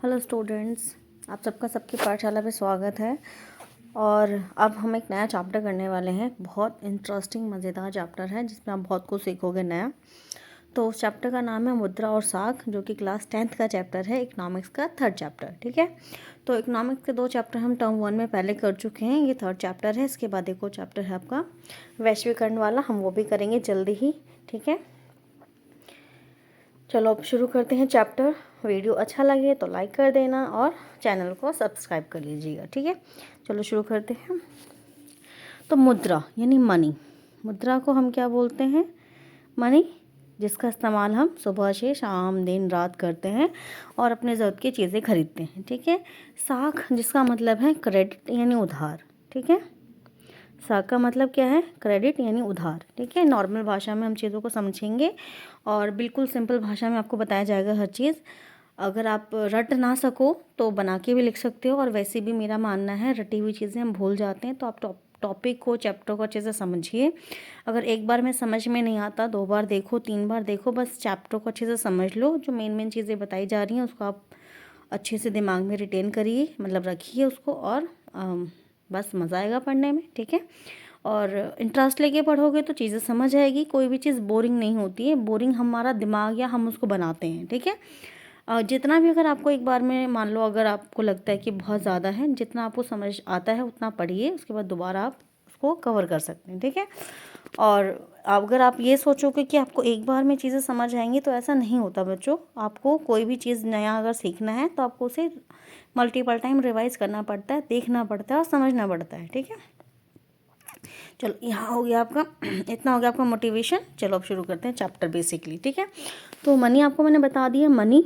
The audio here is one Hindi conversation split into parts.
हेलो स्टूडेंट्स, आप सबका सबकी पाठशाला में स्वागत है। और अब हम एक नया चैप्टर करने वाले हैं। बहुत इंटरेस्टिंग मज़ेदार चैप्टर है जिसमें आप बहुत कुछ सीखोगे नया। तो उस चैप्टर का नाम है मुद्रा और साख, जो कि क्लास 10th का चैप्टर है, इकोनॉमिक्स का 3rd चैप्टर। ठीक है, तो इकोनॉमिक्स के 2 चैप्टर हम टर्म 1 में पहले कर चुके हैं। ये 3rd चैप्टर है। इसके बाद एक और चैप्टर है आपका वैश्वीकरण वाला, हम वो भी करेंगे जल्दी ही। ठीक है, चलो अब शुरू करते हैं चैप्टर। वीडियो अच्छा लगे तो लाइक कर देना और चैनल को सब्सक्राइब कर लीजिएगा। ठीक है, चलो शुरू करते हैं। तो मुद्रा यानी मनी, मुद्रा को हम क्या बोलते हैं? मनी, जिसका इस्तेमाल हम सुबह से शाम दिन रात करते हैं और अपने ज़रूरत की चीज़ें खरीदते हैं। ठीक है, साख जिसका मतलब है क्रेडिट यानी उधार। ठीक है, साख का मतलब क्या है? क्रेडिट यानी उधार। ठीक है, नॉर्मल भाषा में हम चीज़ों को समझेंगे और बिल्कुल सिंपल भाषा में आपको बताया जाएगा हर चीज़। अगर आप रट ना सको तो बना के भी लिख सकते हो, और वैसे भी मेरा मानना है रटी हुई चीज़ें हम भूल जाते हैं। तो आप टॉपिक को, चैप्टर को अच्छे से समझिए। अगर एक बार में समझ में नहीं आता, 2 बार देखो, 3 बार देखो, बस चैप्टर को अच्छे से समझ लो। जो मेन चीज़ें बताई जा रही हैं उसको आप अच्छे से दिमाग में रिटेन करिए, मतलब रखिए उसको, और बस मज़ा आएगा पढ़ने में। ठीक है, और इंटरेस्ट लेके पढ़ोगे तो चीज़ें समझ आएगी। कोई भी चीज़ बोरिंग नहीं होती है, बोरिंग हमारा दिमाग या हम उसको बनाते हैं। ठीक है, जितना भी, अगर आपको एक बार में, मान लो अगर आपको लगता है कि बहुत ज़्यादा है, जितना आपको समझ आता है उतना पढ़िए, उसके बाद दोबारा आप उसको कवर कर सकते हैं। ठीक है, और अगर आप ये सोचोगे कि आपको एक बार में चीज़ें समझ आएंगी तो ऐसा नहीं होता बच्चों। आपको कोई भी चीज़ नया अगर सीखना है तो आपको उसे मल्टीपल टाइम रिवाइज करना पड़ता है, देखना पड़ता है और समझना पड़ता है। ठीक है, चलो यहाँ हो गया आपका इतना हो गया आपका मोटिवेशन। चलो अब शुरू करते हैं चैप्टर बेसिकली। ठीक है, तो मनी आपको मैंने बता दिया, मनी,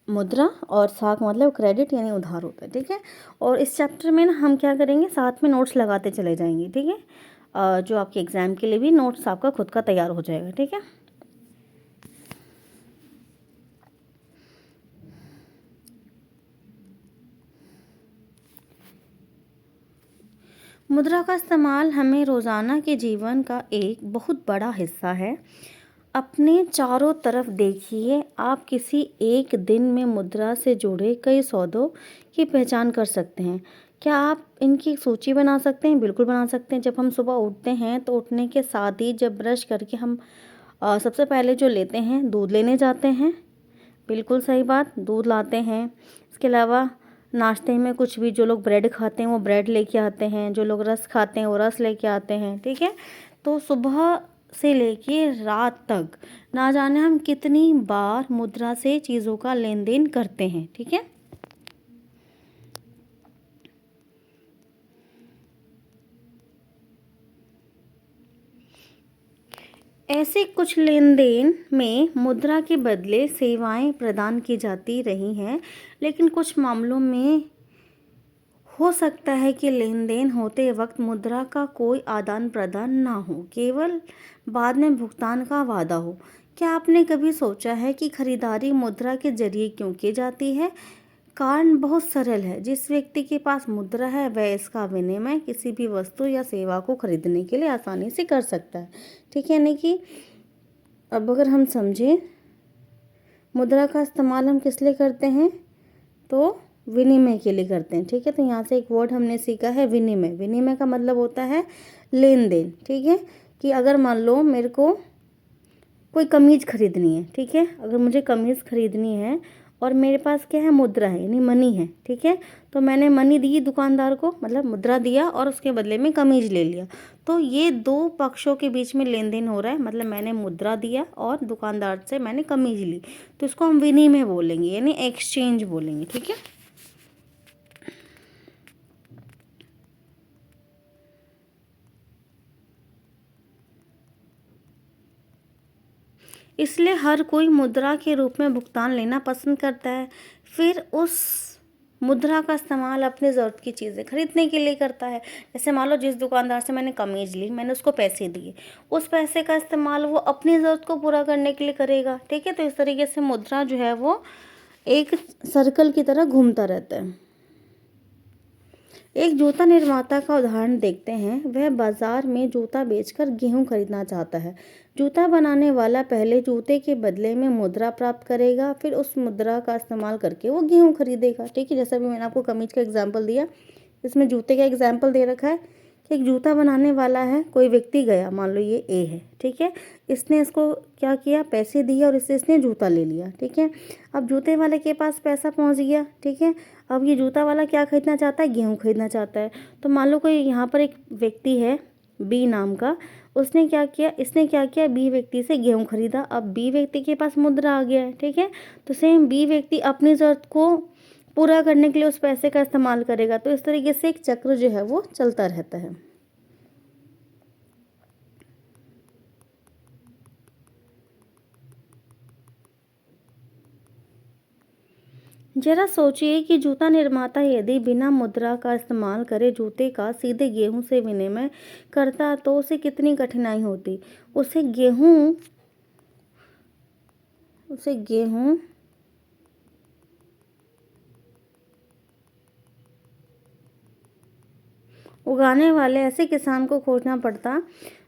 मुद्रा, और साख मतलब क्रेडिट यानी उधार होता है। ठीक है, और इस चैप्टर में ना हम क्या करेंगे, साथ में नोट्स लगाते चले जाएंगे। ठीक है, जो आपके एग्ज़ाम के लिए भी नोट्स आपका खुद का तैयार हो जाएगा। ठीक है, मुद्रा का इस्तेमाल हमें रोज़ाना के जीवन का एक बहुत बड़ा हिस्सा है। अपने चारों तरफ देखिए, आप किसी एक दिन में मुद्रा से जुड़े कई सौदों की पहचान कर सकते हैं। क्या आप इनकी एक सूची बना सकते हैं? बिल्कुल बना सकते हैं। जब हम सुबह उठते हैं तो उठने के साथ ही जब ब्रश करके हम सबसे पहले जो लेते हैं, दूध लेने जाते हैं। बिल्कुल सही बात, दूध लाते हैं। इसके अलावा नाश्ते में कुछ भी, जो लोग ब्रेड खाते हैं वो ब्रेड लेके आते हैं, जो लोग रस खाते हैं वो रस लेके आते हैं। ठीक है, तो सुबह से लेके रात तक ना जाने हम कितनी बार मुद्रा से चीज़ों का लेन देन करते हैं। ठीक है, ऐसे कुछ लेन देन में मुद्रा के बदले सेवाएं प्रदान की जाती रही हैं, लेकिन कुछ मामलों में हो सकता है कि लेन देन होते वक्त मुद्रा का कोई आदान प्रदान ना हो, केवल बाद में भुगतान का वादा हो। क्या आपने कभी सोचा है कि खरीदारी मुद्रा के जरिए क्यों की जाती है? कारण बहुत सरल है। जिस व्यक्ति के पास मुद्रा है वह इसका विनिमय किसी भी वस्तु या सेवा को खरीदने के लिए आसानी से कर सकता है। ठीक है, यानी कि अब अगर हम समझें, मुद्रा का इस्तेमाल हम किस लिए करते हैं? तो विनिमय के लिए करते हैं। ठीक है, तो यहाँ से एक वर्ड हमने सीखा है, विनिमय। विनिमय का मतलब होता है लेन देन। ठीक है, कि अगर मान लो मेरे को कोई कमीज़ खरीदनी है। ठीक है, अगर मुझे कमीज़ खरीदनी है और मेरे पास क्या है, मुद्रा है यानी मनी है। ठीक है, तो मैंने मनी दी दुकानदार को, मतलब मुद्रा दिया, और उसके बदले में कमीज़ ले लिया। तो ये 2 पक्षों के बीच में लेन देन हो रहा है, मतलब मैंने मुद्रा दिया और दुकानदार से मैंने कमीज़ ली, तो इसको हम विनिमय बोलेंगे, यानी एक्सचेंज बोलेंगे। ठीक है, इसलिए हर कोई मुद्रा के रूप में भुगतान लेना पसंद करता है, फिर उस मुद्रा का इस्तेमाल अपनी ज़रूरत की चीज़ें खरीदने के लिए करता है। जैसे मान लो जिस दुकानदार से मैंने कमीज़ ली, मैंने उसको पैसे दिए, उस पैसे का इस्तेमाल वो अपनी ज़रूरत को पूरा करने के लिए करेगा। ठीक है, तो इस तरीके से मुद्रा जो है वो एक सर्कल की तरह घूमता रहता है। एक जूता निर्माता का उदाहरण देखते हैं। वह बाजार में जूता बेचकर गेहूं खरीदना चाहता है। जूता बनाने वाला पहले जूते के बदले में मुद्रा प्राप्त करेगा, फिर उस मुद्रा का इस्तेमाल करके वो गेहूं खरीदेगा। ठीक है, जैसा भी मैंने आपको कमीज का एग्जाम्पल दिया, इसमें जूते का एग्जाम्पल दे रखा है कि एक जूता बनाने वाला है, कोई व्यक्ति गया, मान लो ये ए है, ठीक है, इसने इसको क्या किया, पैसे दिए और इससे इसने जूता ले लिया। ठीक है, अब जूते वाले के पास पैसा पहुंच गया। ठीक है, अब ये जूता वाला क्या खरीदना चाहता है, गेहूं खरीदना चाहता है। तो मान लो कोई यहाँ पर एक व्यक्ति है बी नाम का, उसने क्या किया, इसने क्या किया, बी व्यक्ति से गेहूं खरीदा। अब बी व्यक्ति के पास मुद्रा आ गया है। ठीक है, तो सेम बी व्यक्ति अपनी ज़रूरत को पूरा करने के लिए उस पैसे का इस्तेमाल करेगा। तो इस तरीके से एक चक्र जो है वो चलता रहता है। जरा सोचिए कि जूता निर्माता यदि बिना मुद्रा का इस्तेमाल करे जूते का सीधे गेहूं से विनिमय करता तो उसे कितनी कठिनाई होती। उसे गेहूं उगाने वाले ऐसे किसान को खोजना पड़ता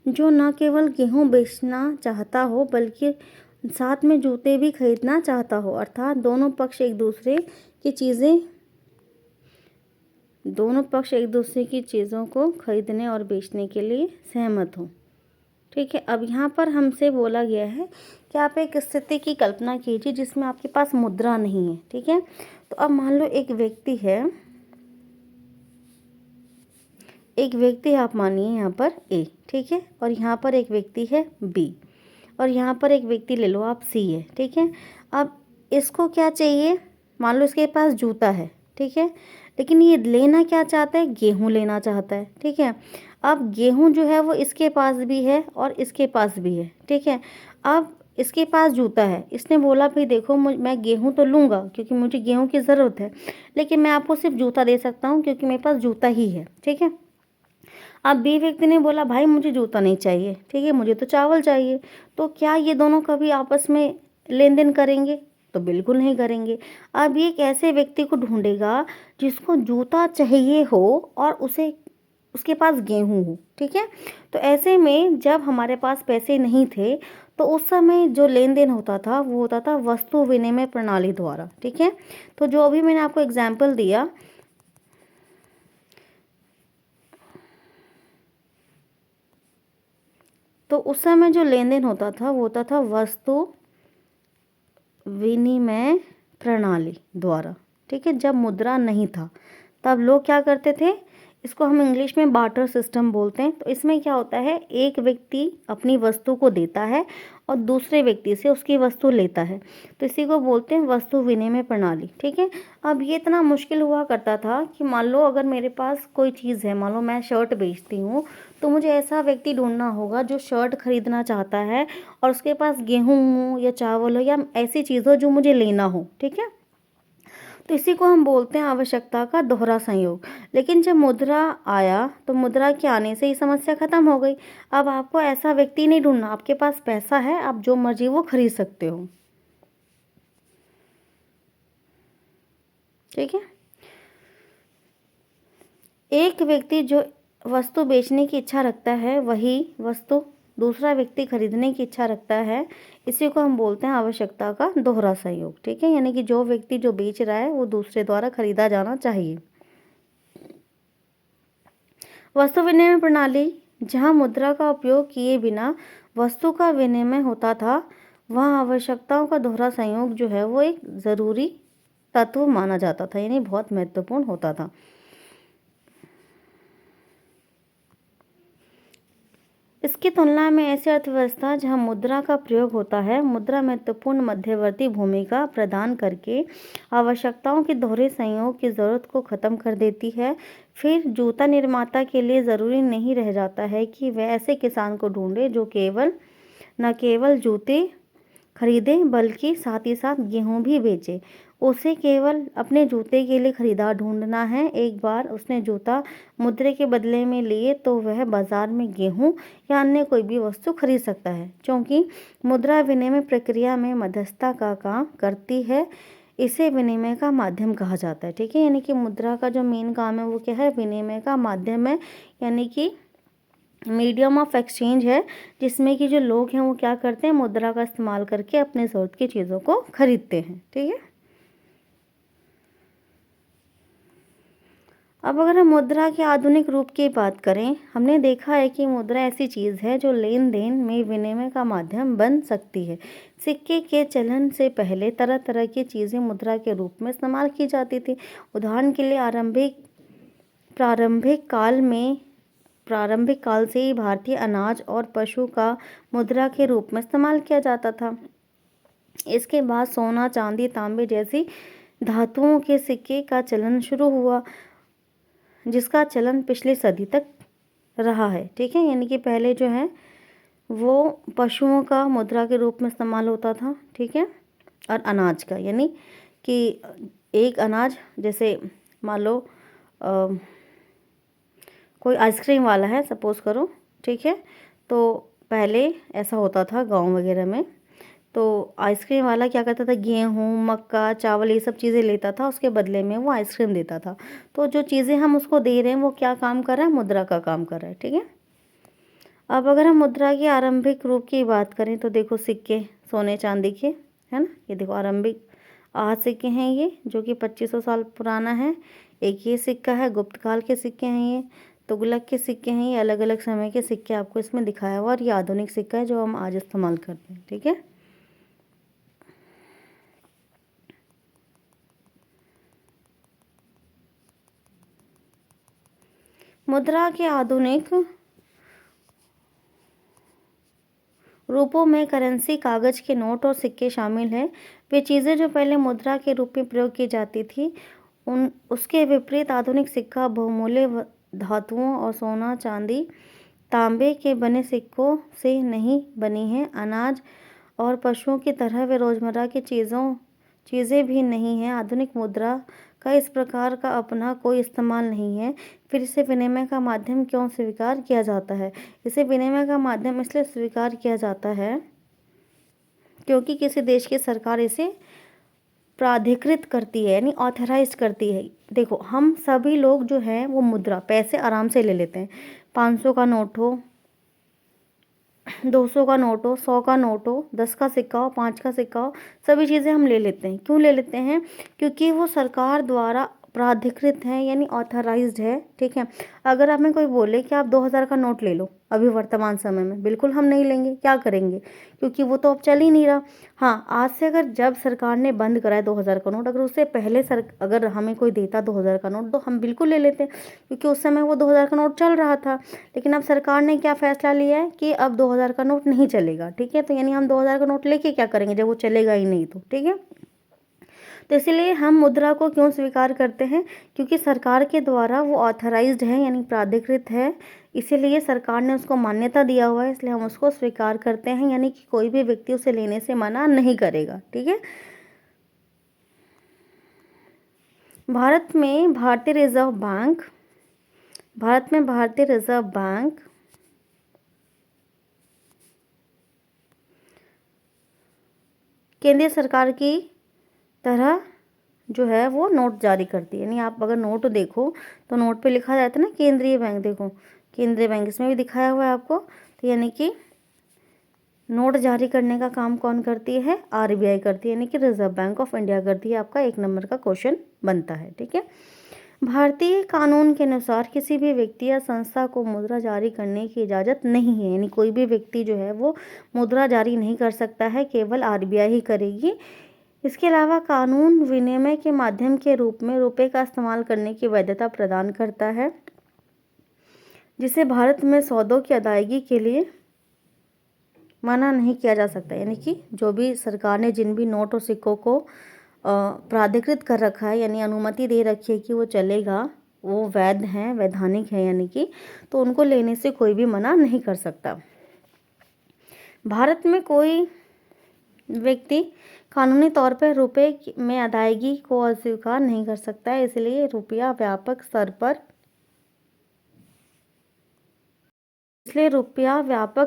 जो न केवल गेहूं बेचना चाहता हो बल्कि साथ में जूते भी खरीदना चाहता हो। अर्थात दोनों पक्ष एक दूसरे की चीज़ों को खरीदने और बेचने के लिए सहमत हों। ठीक है, अब यहाँ पर हमसे बोला गया है कि आप एक स्थिति की कल्पना कीजिए जिसमें आपके पास मुद्रा नहीं है। ठीक है, तो अब मान लो एक व्यक्ति आप मानिए यहाँ पर ए, ठीक है, और यहाँ पर एक व्यक्ति है बी, और यहाँ पर एक व्यक्ति ले लो आप सी है। ठीक है, अब इसको क्या चाहिए, मान लो इसके पास जूता है। ठीक है, लेकिन ये लेना क्या चाहता है, गेहूं लेना चाहता है। ठीक है, अब गेहूं जो है वो इसके पास भी है और इसके पास भी है। ठीक है, अब इसके पास जूता है, इसने बोला भाई देखो मैं गेहूं तो लूँगा क्योंकि मुझे गेहूं की ज़रूरत है, लेकिन मैं आपको सिर्फ जूता दे सकता हूँ क्योंकि मेरे पास जूता ही है। ठीक है, अब बी व्यक्ति ने बोला भाई मुझे जूता नहीं चाहिए, ठीक है, मुझे तो चावल चाहिए। तो क्या ये दोनों कभी आपस में लेन देन करेंगे, तो बिल्कुल नहीं करेंगे। अब ये एक ऐसे व्यक्ति को ढूंढेगा जिसको जूता चाहिए हो और उसके पास गेहूं हो। ठीक है, तो ऐसे में जब हमारे पास पैसे नहीं थे तो उस समय जो लेन देन होता था वो होता था वस्तु विनिमय प्रणाली द्वारा। ठीक है, तो जो अभी मैंने आपको एग्जाम्पल दिया, तो उस समय जो लेन देन होता था वो होता था वस्तु विनिमय प्रणाली द्वारा। ठीक है, जब मुद्रा नहीं था तब लोग क्या करते थे, इसको हम इंग्लिश में बार्टर सिस्टम बोलते हैं। तो इसमें क्या होता है, एक व्यक्ति अपनी वस्तु को देता है और दूसरे व्यक्ति से उसकी वस्तु लेता है, तो इसी को बोलते हैं वस्तु विनिमय प्रणाली। ठीक है, अब ये इतना मुश्किल हुआ करता था कि मान लो अगर मेरे पास कोई चीज़ है, मान लो मैं शर्ट बेचती हूँ, तो मुझे ऐसा व्यक्ति ढूंढना होगा जो शर्ट खरीदना चाहता है और उसके पास गेहूँ हो या चावल हो या ऐसी चीज़ हो जो मुझे लेना हो। ठीक है, तो इसी को हम बोलते हैं आवश्यकता का दोहरा संयोग। लेकिन जब मुद्रा आया तो मुद्रा के आने से ही समस्या खत्म हो गई। अब आपको ऐसा व्यक्ति नहीं ढूंढना, आपके पास पैसा है, आप जो मर्जी वो खरीद सकते हो। ठीक है, एक व्यक्ति जो वस्तु बेचने की इच्छा रखता है वही वस्तु दूसरा व्यक्ति खरीदने की इच्छा रखता है, इसी को हम बोलते हैं आवश्यकता का दोहरा संयोग। ठीक है, यानी कि जो व्यक्ति जो बेच रहा है वो दूसरे द्वारा खरीदा जाना चाहिए। वस्तु विनिमय प्रणाली जहाँ मुद्रा का उपयोग किए बिना वस्तु का विनिमय होता था, वहाँ आवश्यकताओं का दोहरा संयोग जो है वो एक ज़रूरी तत्व माना जाता था, यानी बहुत महत्वपूर्ण होता था। इसकी तुलना में ऐसी अर्थव्यवस्था जहां मुद्रा का प्रयोग होता है, मुद्रा महत्वपूर्ण मध्यवर्ती भूमिका प्रदान करके आवश्यकताओं के दोहरे संयोग की ज़रूरत को ख़त्म कर देती है। फिर जूता निर्माता के लिए ज़रूरी नहीं रह जाता है कि वह ऐसे किसान को ढूंढे जो न केवल जूते खरीदे बल्कि साथ ही साथ गेहूँ भी बेचे। उसे केवल अपने जूते के लिए खरीदार ढूंढना है। एक बार उसने जूता मुद्रे के बदले में लिए तो वह बाजार में गेहूं या अन्य कोई भी वस्तु खरीद सकता है, क्योंकि मुद्रा विनिमय प्रक्रिया में मध्यस्थता का काम करती है। इसे विनिमय का माध्यम कहा जाता है। ठीक है, यानी कि मुद्रा का जो मेन काम है वो क्या है, विनिमय का माध्यम है, यानी कि मीडियम ऑफ एक्सचेंज है, जिसमें कि जो लोग हैं वो क्या करते हैं, मुद्रा का इस्तेमाल करके अपने ज़रूरत की चीज़ों को खरीदते हैं। ठीक है, अब अगर हम मुद्रा के आधुनिक रूप की बात करें, हमने देखा है कि मुद्रा ऐसी चीज़ है जो लेन देन में विनिमय का माध्यम बन सकती है। सिक्के के चलन से पहले तरह तरह की चीज़ें मुद्रा के रूप में इस्तेमाल की जाती थी। उदाहरण के लिए प्रारंभिक काल से ही भारतीय अनाज और पशु का मुद्रा के रूप में इस्तेमाल किया जाता था। इसके बाद सोना, चांदी, तांबे जैसी धातुओं के सिक्के का चलन शुरू हुआ, जिसका चलन पिछली सदी तक रहा है। ठीक है, यानी कि पहले जो है वो पशुओं का मुद्रा के रूप में इस्तेमाल होता था। ठीक है, और अनाज का, यानी कि एक अनाज, जैसे मान लो कोई आइसक्रीम वाला है, सपोज़ करो। ठीक है, तो पहले ऐसा होता था गांव वगैरह में, तो आइसक्रीम वाला क्या करता था, गेहूँ, मक्का, चावल ये सब चीज़ें लेता था, उसके बदले में वो आइसक्रीम देता था। तो जो चीज़ें हम उसको दे रहे हैं वो क्या काम कर रहा है, मुद्रा का काम कर रहा है। ठीक है, अब अगर हम मुद्रा के आरंभिक रूप की बात करें तो देखो सिक्के सोने चांदी के, है ना, ये देखो आरंभिक आज सिक्के हैं ये, जो कि 2500 साल पुराना है। एक ये सिक्का है, गुप्त काल के सिक्के हैं ये, तुगलक के सिक्के हैं ये, अलग अलग समय के सिक्के आपको इसमें दिखाया हुआ, और ये आधुनिक सिक्का है जो हम आज इस्तेमाल करते हैं। ठीक है, मुद्रा के आधुनिक रूपों में करेंसी, कागज के नोट और सिक्के शामिल हैं। वे चीज़ें जो पहले मुद्रा के रूप में प्रयोग की जाती थी, उसके विपरीत आधुनिक सिक्का बहुमूल्य धातुओं और सोना, चांदी, तांबे के बने सिक्कों से नहीं बनी है। अनाज और पशुओं की तरह वे रोज़मर्रा की चीज़ें भी नहीं हैं। आधुनिक मुद्रा का इस प्रकार का अपना कोई इस्तेमाल नहीं है। फिर इसे विनिमय का माध्यम क्यों स्वीकार किया जाता है? इसे विनिमय का माध्यम इसलिए स्वीकार किया जाता है क्योंकि किसी देश की सरकार इसे प्राधिकृत करती है, यानी ऑथराइज करती है। देखो, हम सभी लोग जो हैं वो मुद्रा, पैसे आराम से ले लेते हैं। 500 का नोट हो, 200 का नोट हो, 100 का नोट हो, 10 का सिक्का हो, 5 का सिक्का हो, सभी चीज़ें हम ले लेते हैं। क्यों ले लेते हैं? क्योंकि वो सरकार द्वारा प्राधिकृत है, यानी ऑथराइज्ड है। ठीक है, अगर हमें कोई बोले कि आप 2000 का नोट ले लो अभी वर्तमान समय में, बिल्कुल हम नहीं लेंगे। क्या करेंगे? क्योंकि वो तो अब चल ही नहीं रहा। हाँ, आज से अगर जब सरकार ने बंद करा है 2000 का नोट, अगर उससे पहले अगर हमें कोई देता 2000 का नोट, तो हम बिल्कुल ले लेते, क्योंकि उस समय वो 2000 का नोट चल रहा था। लेकिन अब सरकार ने क्या फैसला लिया है कि अब 2000 का नोट नहीं चलेगा। ठीक है, तो यानी हम 2000 का नोट लेके क्या करेंगे जब वो चलेगा ही नहीं तो। ठीक है, तो इसीलिए हम मुद्रा को क्यों स्वीकार करते हैं? क्योंकि सरकार के द्वारा वो ऑथराइज्ड है, यानी प्राधिकृत है, इसीलिए सरकार ने उसको मान्यता दिया हुआ है, इसलिए हम उसको स्वीकार करते हैं, यानी कि कोई भी व्यक्ति उसे लेने से मना नहीं करेगा। ठीक है, भारत में भारतीय रिजर्व बैंक केंद्रीय सरकार की तरह जो है वो नोट जारी करती है। यानी आप अगर नोट देखो तो नोट पे लिखा जाता है ना केंद्रीय बैंक, देखो केंद्रीय बैंक इसमें भी दिखाया हुआ है आपको। तो यानी कि नोट जारी करने का काम कौन करती है? आरबीआई करती है, यानी कि रिजर्व बैंक ऑफ इंडिया करती है। आपका 1 नंबर का क्वेश्चन बनता है। ठीक है, भारतीय कानून के अनुसार किसी भी व्यक्ति या संस्था को मुद्रा जारी करने की इजाज़त नहीं है, यानी कोई भी व्यक्ति जो है वो मुद्रा जारी नहीं कर सकता है, केवल आरबीआई ही करेगी। इसके अलावा कानून विनिमय के माध्यम के रूप में रुपए का इस्तेमाल करने की वैधता प्रदान करता है, जिसे भारत में सौदों की अदायगी के लिए मना नहीं किया जा सकता। यानी कि जो भी सरकार ने जिन भी नोट और सिक्कों को प्राधिकृत कर रखा है, यानी अनुमति दे रखी है कि वो चलेगा, वो वैध हैं, वैधानिक है, यानी कि तो उनको लेने से कोई भी मना नहीं कर सकता। भारत में कोई व्यक्ति कानूनी तौर पर रुपए में अदायगी को अस्वीकार नहीं कर सकता है, इसलिए रुपया व्यापक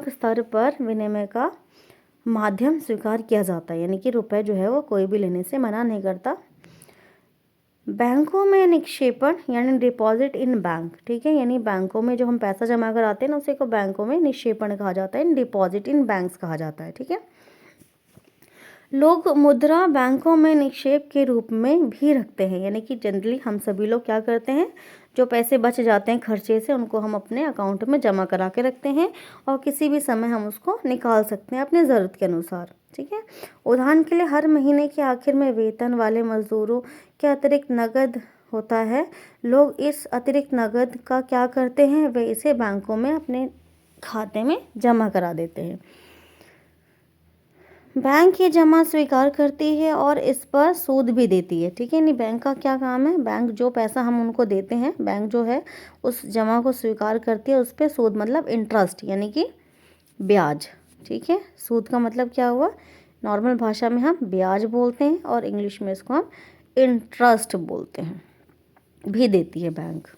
स्तर पर विनिमय का माध्यम स्वीकार किया जाता है, यानी कि रुपए जो है वो कोई भी लेने से मना नहीं करता। बैंकों में निक्षेपण यानी डिपॉजिट इन बैंक, ठीक है, यानी बैंकों में जो हम पैसा जमा कराते हैं ना उसी को बैंकों में निक्षेपण कहा जाता है, डिपॉजिट इन बैंक्स कहा जाता है, ठीक है। लोग मुद्रा बैंकों में निक्षेप के रूप में भी रखते हैं, यानी कि जनरली हम सभी लोग क्या करते हैं, जो पैसे बच जाते हैं खर्चे से उनको हम अपने अकाउंट में जमा करा के रखते हैं और किसी भी समय हम उसको निकाल सकते हैं अपने ज़रूरत के अनुसार, ठीक है। उदाहरण के लिए हर महीने के आखिर में वेतन वाले मजदूरों के अतिरिक्त नगद होता है। लोग इस अतिरिक्त नगद का क्या करते हैं, वे इसे बैंकों में अपने खाते में जमा करा देते हैं। बैंक ये जमा स्वीकार करती है और इस पर सूद भी देती है, ठीक है। नहीं, बैंक का क्या काम है, बैंक जो पैसा हम उनको देते हैं, बैंक जो है उस जमा को स्वीकार करती है, उस पर सूद मतलब इंटरेस्ट यानी कि ब्याज, ठीक है। सूद का मतलब क्या हुआ, नॉर्मल भाषा में हम ब्याज बोलते हैं और इंग्लिश में इसको हम इंटरेस्ट बोलते हैं, भी देती है बैंक।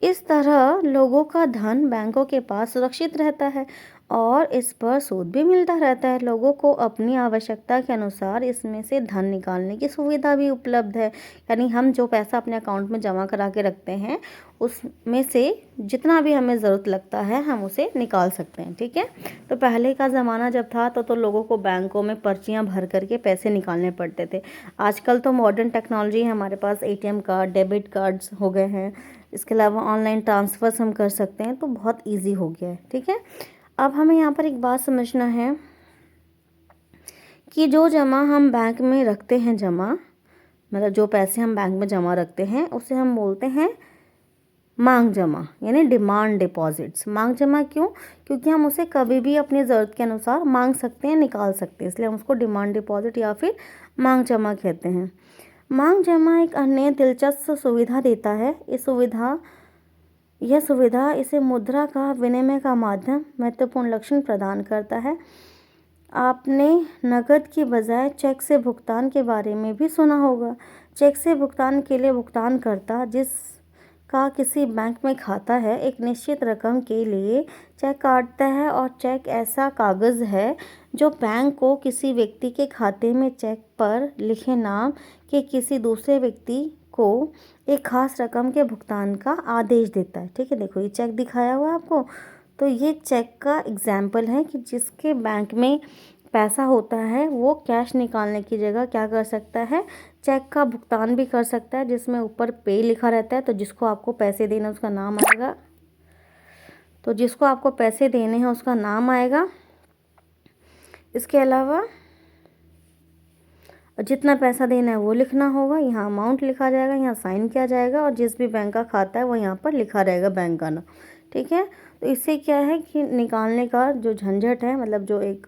इस तरह लोगों का धन बैंकों के पास सुरक्षित रहता है और इस पर सूद भी मिलता रहता है। लोगों को अपनी आवश्यकता के अनुसार इसमें से धन निकालने की सुविधा भी उपलब्ध है, यानी हम जो पैसा अपने अकाउंट में जमा करा के रखते हैं उसमें से जितना भी हमें ज़रूरत लगता है हम उसे निकाल सकते हैं, ठीक है। तो पहले का ज़माना जब था तो लोगों को बैंकों में पर्चियाँ भर करके पैसे निकालने पड़ते थे। आजकल तो मॉडर्न टेक्नोलॉजी है, हमारे पास ATM कार्ड, डेबिट कार्ड्स हो गए हैं, इसके अलावा ऑनलाइन ट्रांसफ़र्स हम कर सकते हैं, तो बहुत ईजी हो गया है, ठीक है। अब हमें यहाँ पर एक बात समझना है कि जो जमा हम बैंक में रखते हैं, जमा मतलब जो पैसे हम बैंक में जमा रखते हैं उसे हम बोलते हैं मांग जमा यानी डिमांड डिपॉजिट्स। मांग जमा क्यों, क्योंकि हम उसे कभी भी अपनी ज़रूरत के अनुसार मांग सकते हैं, निकाल सकते हैं, इसलिए हम उसको डिमांड डिपॉजिट या फिर मांग जमा कहते हैं। मांग जमा एक अन्य दिलचस्प सुविधा देता है। यह सुविधा इसे मुद्रा का विनिमय का माध्यम महत्वपूर्ण लक्षण प्रदान करता है। आपने नकद की बजाय चेक से भुगतान के बारे में भी सुना होगा। चेक से भुगतान के लिए भुगतानकर्ता जिसका किसी बैंक में खाता है एक निश्चित रकम के लिए चेक काटता है और चेक ऐसा कागज़ है जो बैंक को किसी व्यक्ति के खाते में चेक पर लिखे नाम के किसी दूसरे व्यक्ति को एक खास रकम के भुगतान का आदेश देता है, ठीक है। देखो ये चेक दिखाया हुआ है आपको, तो ये चेक का एग्जाम्पल है कि जिसके बैंक में पैसा होता है वो कैश निकालने की जगह क्या कर सकता है, चेक का भुगतान भी कर सकता है, जिसमें ऊपर पे लिखा रहता है। तो जिसको आपको पैसे देना उसका नाम आएगा, तो जिसको आपको पैसे देने हैं उसका नाम आएगा। इसके अलावा जितना पैसा देना है वो लिखना होगा, यहाँ अमाउंट लिखा जाएगा, यहाँ साइन किया जाएगा और जिस भी बैंक का खाता है वो यहाँ पर लिखा रहेगा बैंक का नाम, ठीक है। तो इससे क्या है कि निकालने का जो झंझट है, मतलब जो एक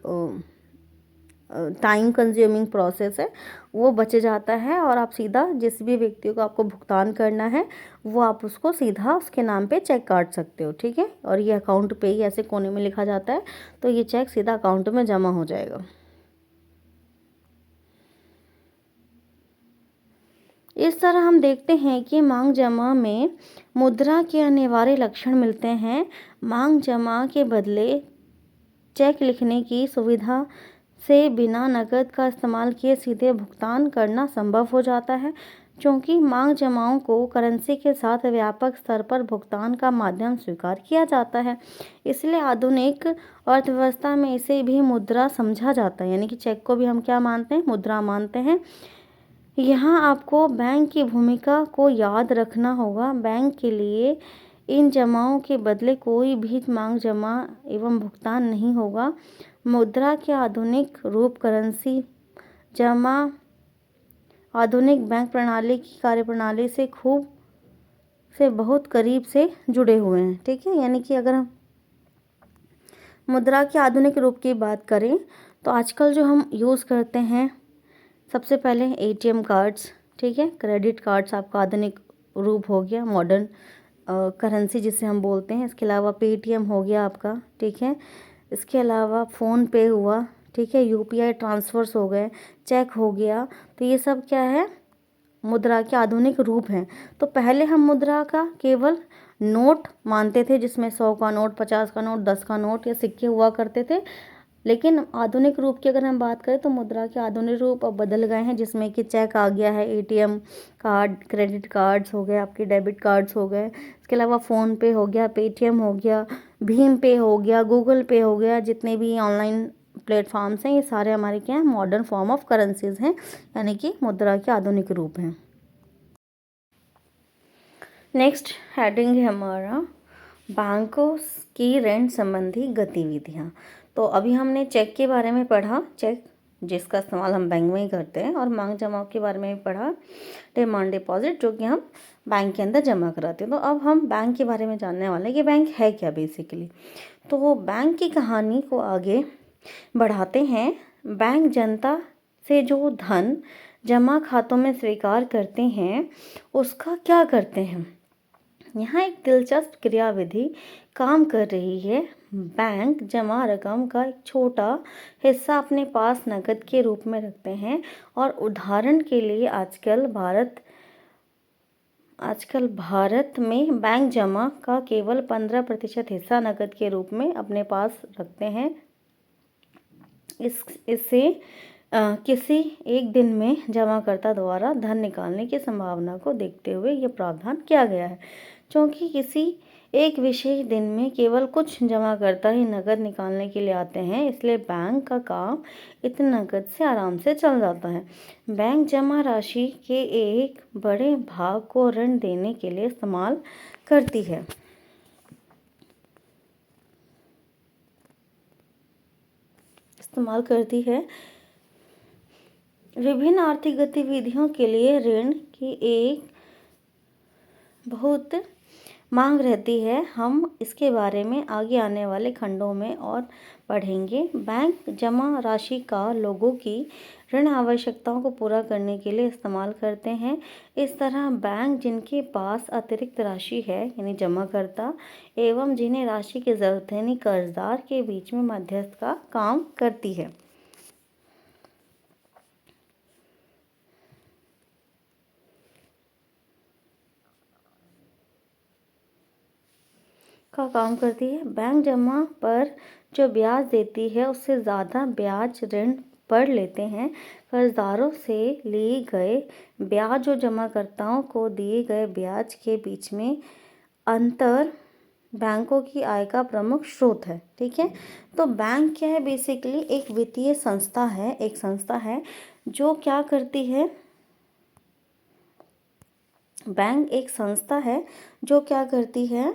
टाइम कंज्यूमिंग प्रोसेस है वो बच जाता है और आप सीधा जिस भी व्यक्ति को आपको भुगतान करना है वो आप उसको सीधा उसके नाम पे चेक काट सकते हो, ठीक है। और ये अकाउंट पे ही ऐसे कोने में लिखा जाता है, तो ये चेक सीधा अकाउंट में जमा हो जाएगा। इस तरह हम देखते हैं कि मांग जमा में मुद्रा के अनिवार्य लक्षण मिलते हैं। मांग जमा के बदले चेक लिखने की सुविधा से बिना नकद का इस्तेमाल किए सीधे भुगतान करना संभव हो जाता है। चूँकि मांग जमाओं को करेंसी के साथ व्यापक स्तर पर भुगतान का माध्यम स्वीकार किया जाता है, इसलिए आधुनिक अर्थव्यवस्था में इसे भी मुद्रा समझा जाता है, यानी कि चेक को भी हम क्या मानते हैं, मुद्रा मानते हैं। यहाँ आपको बैंक की भूमिका को याद रखना होगा। बैंक के लिए इन जमाओं के बदले कोई भी मांग जमा एवं भुगतान नहीं होगा। मुद्रा के आधुनिक रूप करेंसी जमा आधुनिक बैंक प्रणाली की कार्यप्रणाली से बहुत करीब से जुड़े हुए हैं, ठीक है। यानी कि अगर हम मुद्रा के आधुनिक रूप की बात करें तो आजकल जो हम यूज़ करते हैं, सबसे पहले ATM कार्ड्स, ठीक है, क्रेडिट कार्ड्स आपका आधुनिक रूप हो गया, मॉडर्न करेंसी जिसे हम बोलते हैं। इसके अलावा पेटीएम हो गया आपका, ठीक है। इसके अलावा फ़ोन पे हुआ, ठीक है, UPI ट्रांसफ़र्स हो गए, चेक हो गया। तो ये सब क्या है, मुद्रा के आधुनिक रूप हैं। तो पहले हम मुद्रा का केवल नोट मानते थे, जिसमें 100 का नोट, 50 का नोट, 10 का नोट या सिक्के हुआ करते थे। लेकिन आधुनिक रूप की अगर हम बात करें तो मुद्रा के आधुनिक रूप अब बदल गए हैं, जिसमें कि चेक आ गया है, एटीएम कार्ड, क्रेडिट कार्ड्स हो गए, आपके डेबिट कार्ड्स हो गए, इसके अलावा फ़ोन पे हो गया, पेटीएम हो गया, भीम पे हो गया, गूगल पे हो गया। जितने भी ऑनलाइन प्लेटफॉर्म्स हैं ये सारे हमारे क्या हैं, मॉडर्न फॉर्म ऑफ करेंसीज हैं, यानी कि मुद्रा के आधुनिक रूप हैं। नेक्स्ट हेडिंग है हमारा बैंकों की ऋण संबंधी गतिविधियाँ। तो अभी हमने चेक के बारे में पढ़ा, चेक जिसका इस्तेमाल हम बैंक में ही करते हैं, और मांग जमा के बारे में भी पढ़ा, डिमांड डिपॉजिट, जो कि हम बैंक के अंदर जमा कराते हैं। तो अब हम बैंक के बारे में जानने वाले हैं कि बैंक है क्या बेसिकली। तो वो बैंक की कहानी को आगे बढ़ाते हैं। बैंक जनता से जो धन जमा खातों में स्वीकार करते हैं उसका क्या करते हैं। यहाँ एक दिलचस्प क्रियाविधि काम कर रही है। बैंक जमा रकम का एक छोटा हिस्सा अपने पास नकद के रूप में रखते हैं, और उदाहरण के लिए आजकल भारत में बैंक जमा का केवल 15% हिस्सा नकद के रूप में अपने पास रखते हैं। इससे किसी एक दिन में जमाकर्ता द्वारा धन निकालने की संभावना को देखते हुए यह प्रावधान किया गया है। क्योंकि किसी एक विशेष दिन में केवल कुछ जमाकर्ता ही नकद निकालने के लिए आते हैं, इसलिए बैंक का काम इतने नकद से आराम से चल जाता है। बैंक जमा राशि के एक बड़े भाग को ऋण देने के लिए इस्तेमाल करती है। विभिन्न आर्थिक गतिविधियों के लिए ऋण की एक बहुत मांग रहती है। हम इसके बारे में आगे आने वाले खंडों में और पढ़ेंगे। बैंक जमा राशि का लोगों की ऋण आवश्यकताओं को पूरा करने के लिए इस्तेमाल करते हैं। इस तरह बैंक जिनके पास अतिरिक्त राशि है, यानी जमाकर्ता, एवं जिन्हें राशि की ज़रूरत है, यानी कर्जदार, के बीच में मध्यस्थ का काम करती है। बैंक जमा पर जो ब्याज देती है उससे ज़्यादा ब्याज ऋण पर लेते हैं। कर्जदारों से लिए गए ब्याज और जमाकर्ताओं को दिए गए ब्याज के बीच में अंतर बैंकों की आय का प्रमुख स्रोत है। ठीक है, तो बैंक क्या है, बेसिकली एक वित्तीय संस्था है, एक संस्था है जो क्या करती है। बैंक एक संस्था है जो क्या करती है,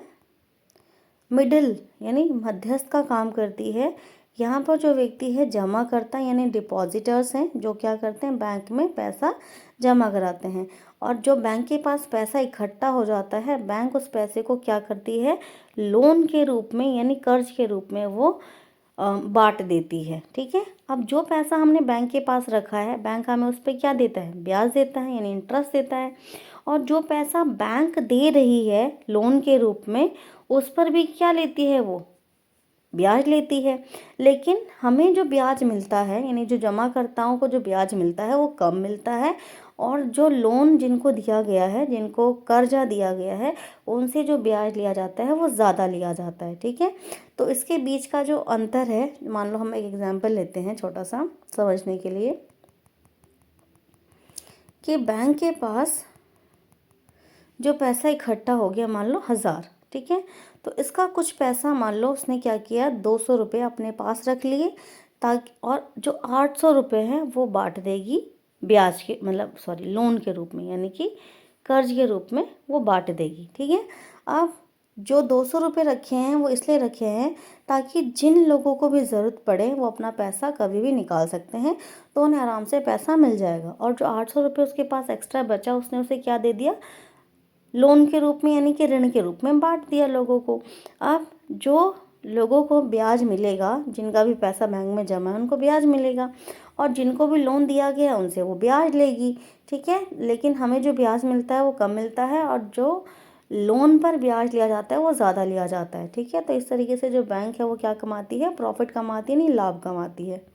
मिडिल यानी मध्यस्थ का काम करती है। यहाँ पर जो व्यक्ति है जमा करता यानी डिपॉजिटर्स हैं, जो क्या करते हैं, बैंक में पैसा जमा कराते हैं, और जो बैंक के पास पैसा इकट्ठा हो जाता है, बैंक उस पैसे को क्या करती है, लोन के रूप में यानी कर्ज के रूप में वो बांट देती है। ठीक है, अब जो पैसा हमने बैंक के पास रखा है, बैंक हमें उस पर क्या देता है, ब्याज देता है, यानी इंटरेस्ट देता है। और जो पैसा बैंक दे रही है लोन के रूप में, उस पर भी क्या लेती है, वो ब्याज लेती है। लेकिन हमें जो ब्याज मिलता है, यानी जो जमाकर्ताओं को जो ब्याज मिलता है वो कम मिलता है, और जो लोन जिनको दिया गया है, जिनको कर्जा दिया गया है, उनसे जो ब्याज लिया जाता है वो ज़्यादा लिया जाता है। ठीक है, तो इसके बीच का जो अंतर है, मान लो हम एक एग्जांपल लेते हैं छोटा सा समझने के लिए, कि बैंक के पास जो पैसा इकट्ठा हो गया, मान लो 1000, ठीक है, तो इसका कुछ पैसा मान लो उसने क्या किया, 200 रुपये अपने पास रख लिए, ताकि, और जो 800 रुपये हैं वो बांट देगी ब्याज के, मतलब सॉरी, लोन के रूप में, यानी कि कर्ज के रूप में वो बांट देगी। ठीक है, अब जो 200 रुपये रखे हैं वो इसलिए रखे हैं ताकि जिन लोगों को भी ज़रूरत पड़े वो अपना पैसा कभी भी निकाल सकते हैं, तो उन्हें आराम से पैसा मिल जाएगा। और जो 800 रुपये उसके पास एक्स्ट्रा बचा, उसने उसे क्या दे दिया, लोन के रूप में, यानी कि ऋण के रूप में बांट दिया लोगों को। अब जो लोगों को ब्याज मिलेगा, जिनका भी पैसा बैंक में जमा है उनको ब्याज मिलेगा, और जिनको भी लोन दिया गया उनसे वो ब्याज लेगी। ठीक है, लेकिन हमें जो ब्याज मिलता है वो कम मिलता है, और जो लोन पर ब्याज लिया जाता है वो ज़्यादा लिया जाता है। ठीक है, तो इस तरीके से जो बैंक है वो क्या कमाती है, प्रॉफिट कमाती है, नहीं लाभ कमाती है।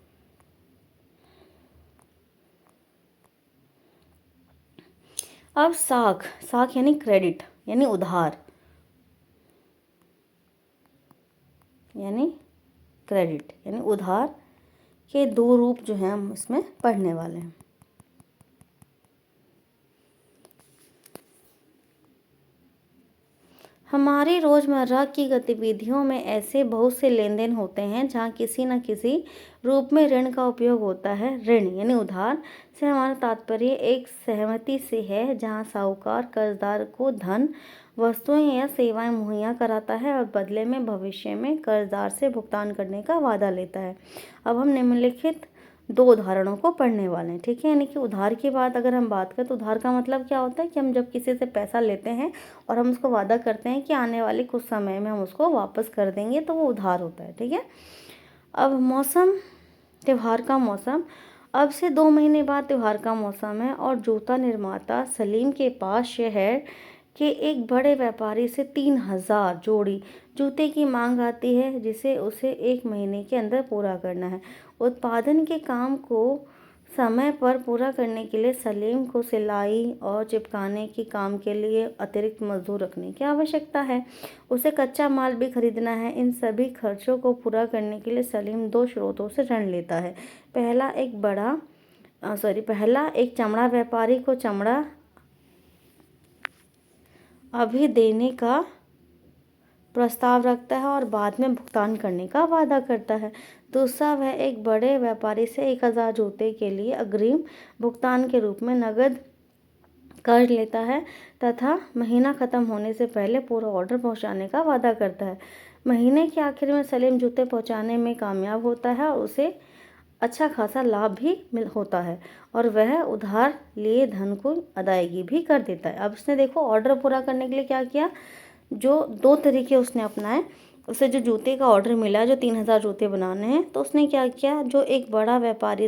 अब साख यानी क्रेडिट, यानी उधार। यानी क्रेडिट, यानी उधार के दो रूप जो हैं हम इसमें पढ़ने वाले हैं। हमारी रोज़मर्रा की गतिविधियों में ऐसे बहुत से लेन देन होते हैं जहाँ किसी न किसी रूप में ऋण का उपयोग होता है। ऋण यानी उधार से हमारा तात्पर्य एक सहमति से है जहाँ साहूकार कर्जदार को धन, वस्तुएं या सेवाएं मुहैया कराता है और बदले में भविष्य में कर्जदार से भुगतान करने का वादा लेता है। अब हम निम्नलिखित दो उदाहरणों को पढ़ने वाले हैं, ठीक है। यानी कि उधार की बात अगर हम बात करें तो उधार का मतलब क्या होता है कि हम जब किसी से पैसा लेते हैं और हम उसको वादा करते हैं कि आने वाले कुछ समय में हम उसको वापस कर देंगे, तो वो उधार होता है, ठीक है। अब मौसम, त्यौहार का मौसम। अब से 2 महीने बाद त्यौहार का मौसम है और जूता निर्माता सलीम के पास शहर के एक बड़े व्यापारी से 3000 जोड़ी जूते की मांग आती है जिसे उसे 1 महीने के अंदर पूरा करना है। उत्पादन के काम को समय पर पूरा करने के लिए सलीम को सिलाई और चिपकाने के काम के लिए अतिरिक्त मजदूर रखने की आवश्यकता है। उसे कच्चा माल भी खरीदना है। इन सभी खर्चों को पूरा करने के लिए सलीम 2 स्रोतों से ऋण लेता है। पहला एक चमड़ा व्यापारी को चमड़ा अभी देने का प्रस्ताव रखता है और बाद में भुगतान करने का वादा करता है। दूसरा, वह एक बड़े व्यापारी से 1000 जूते के लिए अग्रिम भुगतान के रूप में नगद कर्ज लेता है तथा महीना ख़त्म होने से पहले पूरा ऑर्डर पहुंचाने का वादा करता है। महीने के आखिर में सलीम जूते पहुंचाने में कामयाब होता है और उसे अच्छा खासा लाभ भी होता है और वह उधार लिए धन को अदायगी भी कर देता है। अब उसने देखो ऑर्डर पूरा करने के लिए क्या किया, जो 2 तरीके उसने अपनाए। उसे जो जूते का ऑर्डर मिला, जो 3000 जूते बनाने हैं, तो उसने क्या किया, जो एक बड़ा व्यापारी,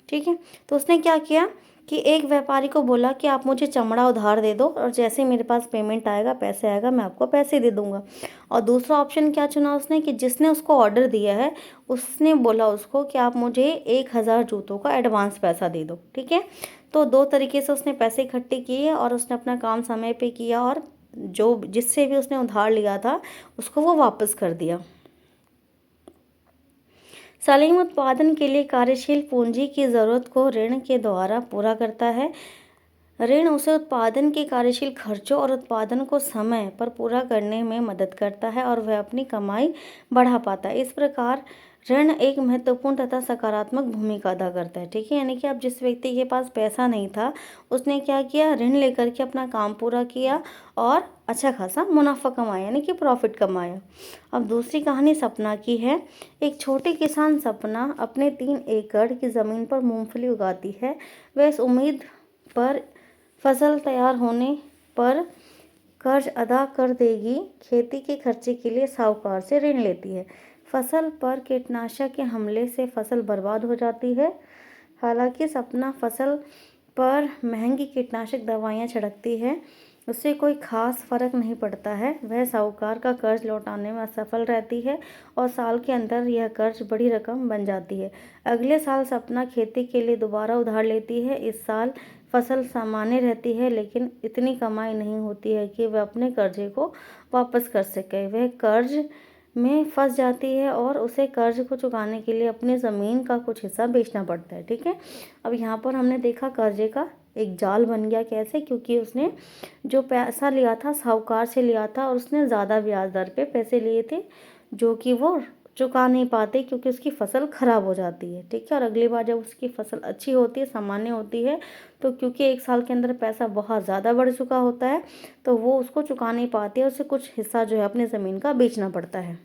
ठीक है, तो उसने क्या किया कि एक व्यापारी को बोला कि आप मुझे चमड़ा उधार दे दो और जैसे मेरे पास पेमेंट आएगा, पैसे आएगा, मैं आपको पैसे दे दूंगा। और दूसरा ऑप्शन क्या चुना उसने कि जिसने उसको ऑर्डर दिया है उसने बोला उसको कि आप मुझे 1000 जूतों का एडवांस पैसा दे दो, ठीक है। तो 2 तरीके से उसने पैसे इकट्ठे किए और उसने अपना काम समय पे किया और जो जिससे भी उसने उधार लिया था उसको वो वापस कर दिया। सलीम उत्पादन के लिए कार्यशील पूंजी की ज़रूरत को ऋण के द्वारा पूरा करता है। ऋण उसे उत्पादन के कार्यशील खर्चों और उत्पादन को समय पर पूरा करने में मदद करता है और वह अपनी कमाई बढ़ा पाता है। इस प्रकार ऋण एक महत्वपूर्ण तथा सकारात्मक भूमिका अदा करता है, ठीक है। यानी कि अब जिस व्यक्ति के पास पैसा नहीं था उसने क्या किया, ऋण लेकर के अपना काम पूरा किया और अच्छा खासा मुनाफा कमाया, यानी कि प्रॉफिट कमाया। अब दूसरी कहानी सपना की है। एक छोटे किसान सपना अपने 3 एकड़ की ज़मीन पर मूंगफली उगाती है। वह इस उम्मीद पर फसल तैयार होने पर कर्ज अदा कर देगी, खेती के खर्चे के लिए साहूकार से ऋण लेती है। फसल पर कीटनाशक के हमले से फसल बर्बाद हो जाती है। हालांकि सपना फसल पर महंगी कीटनाशक दवाइयाँ छिड़कती है, उससे कोई खास फर्क नहीं पड़ता है। वह साहूकार का कर्ज लौटाने में असफल रहती है और साल के अंदर यह कर्ज बड़ी रकम बन जाती है। अगले साल सपना खेती के लिए दोबारा उधार लेती है। इस साल फसल सामान्य रहती है लेकिन इतनी कमाई नहीं होती है कि वह अपने कर्जे को वापस कर सके। वह कर्ज में फंस जाती है और उसे कर्ज को चुकाने के लिए अपनी ज़मीन का कुछ हिस्सा बेचना पड़ता है, ठीक है। अब यहाँ पर हमने देखा कर्जे का एक जाल बन गया। कैसे? क्योंकि उसने जो पैसा लिया था साहूकार से लिया था और उसने ज़्यादा ब्याज दर पे पैसे लिए थे जो कि वो चुका नहीं पाते क्योंकि उसकी फसल ख़राब हो जाती है, ठीक है। और अगली बार जब उसकी फसल अच्छी होती है, सामान्य होती है, तो क्योंकि 1 साल के अंदर पैसा बहुत ज़्यादा बढ़ चुका होता है तो वो उसको चुका नहीं पाती है, उसे कुछ हिस्सा जो है अपनी ज़मीन का बेचना पड़ता है।